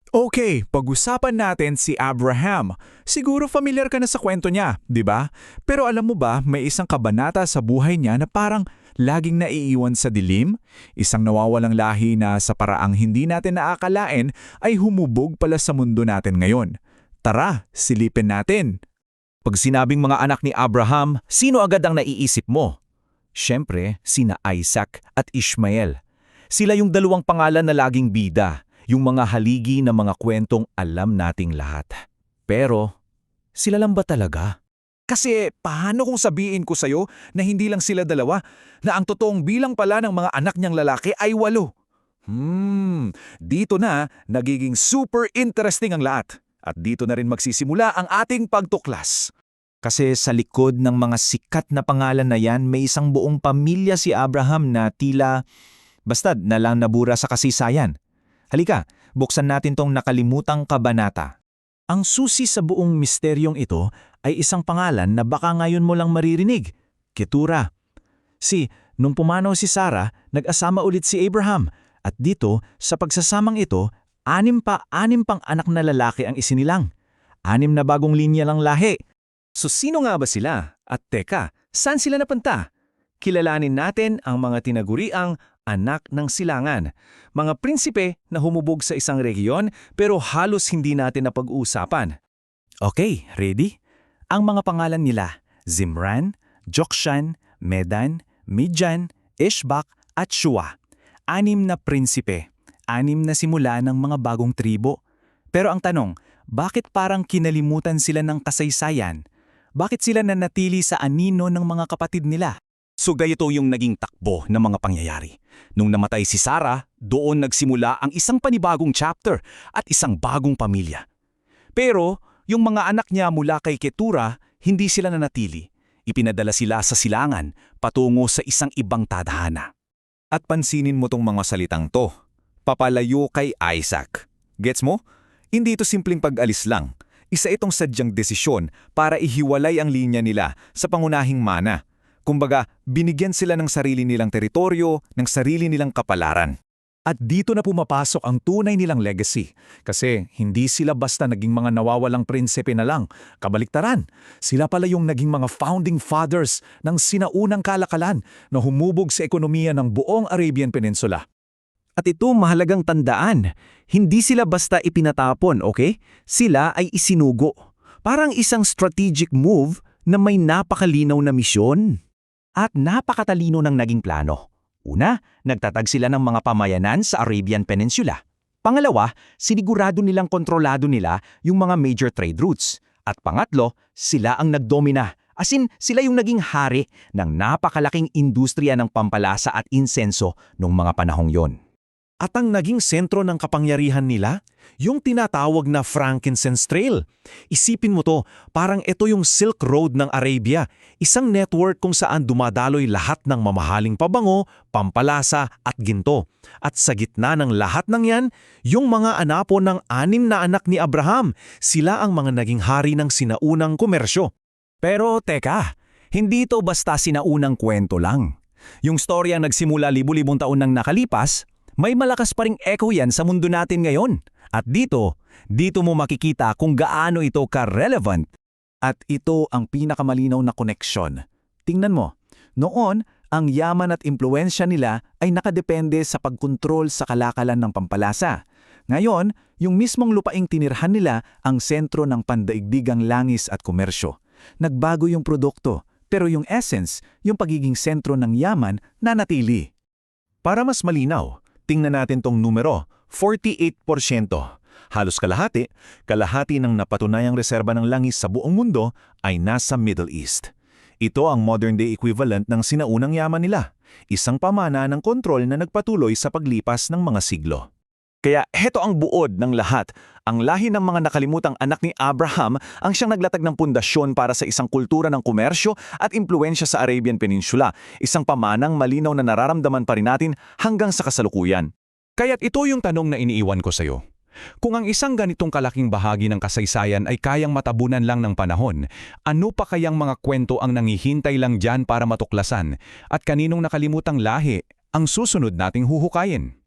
Okay, pag-usapan natin si Abraham. Siguro familiar ka na sa kwento niya, di ba? Pero alam mo ba, may isang kabanata sa buhay niya na parang laging naiiwan sa dilim? Isang nawawalang lahi na sa paraang hindi natin naakalain ay humubog pala sa mundo natin ngayon. Tara, silipin natin. Pag sinabing mga anak ni Abraham, sino agad ang naiisip mo? Siyempre, sina Isaac at Ishmael. Sila yung dalawang pangalan na laging bida, yung mga haligi na mga kwentong alam nating lahat. Pero, sila lang ba talaga? Kasi paano kung sabihin ko sa'yo na hindi lang sila dalawa, na ang totoong bilang pala ng mga anak niyang lalaki ay 8? Dito na nagiging super interesting ang lahat. At dito na rin magsisimula ang ating pagtuklas. Kasi sa likod ng mga sikat na pangalan na yan, may isang buong pamilya si Abraham na tila bastad na lang nabura sa kasaysayan. Halika, buksan natin tong nakalimutang kabanata. Ang susi sa buong misteryong ito ay isang pangalan na baka ngayon mo lang maririnig, Ketura. Nung pumanaw si Sarah, nag-asama ulit si Abraham. At dito, sa pagsasamang ito, 6 pang anak na lalaki ang isinilang. 6 na bagong linya lang lahi. So sino nga ba sila? At teka, saan sila napunta? Kilalanin natin ang mga tinaguriang anak ng silangan. Mga prinsipe na humubog sa isang rehiyon pero halos hindi natin napag-uusapan. Okay, ready? Ang mga pangalan nila, Zimran, Jokshan, Medan, Midjan, Ishbak at Shua. 6 na prinsipe, 6 na simula ng mga bagong tribo. Pero ang tanong, bakit parang kinalimutan sila ng kasaysayan? Bakit sila nanatili sa anino ng mga kapatid nila? So ganito yung naging takbo ng mga pangyayari. Nung namatay si Sarah, doon nagsimula ang isang panibagong chapter at isang bagong pamilya. Pero yung mga anak niya mula kay Ketura, hindi sila nanatili. Ipinadala sila sa silangan patungo sa isang ibang tadhana. At pansinin mo tong mga salitang to. Papalayo kay Isaac. Gets mo? Hindi ito simpleng pag-alis lang. Isa itong sadyang desisyon para ihiwalay ang linya nila sa pangunahing mana. Kumbaga, binigyan sila ng sarili nilang teritoryo, ng sarili nilang kapalaran. At dito na pumapasok ang tunay nilang legacy. Kasi hindi sila basta naging mga nawawalang prinsipe na lang. Kabaliktaran, sila pala yung naging mga founding fathers ng sinaunang kalakalan na humubog sa ekonomiya ng buong Arabian Peninsula. At ito mahalagang tandaan, hindi sila basta ipinatapon, okay? Sila ay isinugo. Parang isang strategic move na may napakalinaw na misyon. At napakatalino ng naging plano. Una, nagtatag sila ng mga pamayanan sa Arabian Peninsula. Pangalawa, sinigurado nilang kontrolado nila yung mga major trade routes. At pangatlo, sila ang nagdomina. As in, sila yung naging hari ng napakalaking industriya ng pampalasa at insenso noong mga panahong yon. At ang naging sentro ng kapangyarihan nila, yung tinatawag na Frankincense Trail. Isipin mo to, parang ito yung Silk Road ng Arabia, isang network kung saan dumadaloy lahat ng mamahaling pabango, pampalasa at ginto. At sa gitna ng lahat ng yan, yung mga anapo ng 6 na anak ni Abraham, sila ang mga naging hari ng sinaunang komersyo. Pero teka, hindi ito basta sinaunang kwento lang. Yung storya nagsimula libu-libong taon nang nakalipas, may malakas pa ring echo yan sa mundo natin ngayon. At dito mo makikita kung gaano ito ka-relevant. At ito ang pinakamalinaw na koneksyon. Tingnan mo, noon, ang yaman at impluensya nila ay nakadepende sa pagkontrol sa kalakalan ng pampalasa. Ngayon, yung mismong lupaing tinirhan nila ang sentro ng pandaigdigang langis at komersyo. Nagbago yung produkto, pero yung essence, yung pagiging sentro ng yaman, nanatili. Para mas malinaw, tingnan natin tong numero, 48%. Halos kalahati ng napatunayang reserba ng langis sa buong mundo ay nasa Middle East. Ito ang modern-day equivalent ng sinaunang yaman nila, isang pamana ng kontrol na nagpatuloy sa paglipas ng mga siglo. Kaya heto ang buod ng lahat. Ang lahi ng mga nakalimutang anak ni Abraham ang siyang naglatag ng pundasyon para sa isang kultura ng komersyo at impluensya sa Arabian Peninsula, isang pamanang malinaw na nararamdaman pa rin natin hanggang sa kasalukuyan. Kaya't ito yung tanong na iniiwan ko sa'yo. Kung ang isang ganitong kalaking bahagi ng kasaysayan ay kayang matabunan lang ng panahon, ano pa kayang mga kwento ang nangihintay lang dyan para matuklasan at kaninong nakalimutang lahi ang susunod nating huhukayin?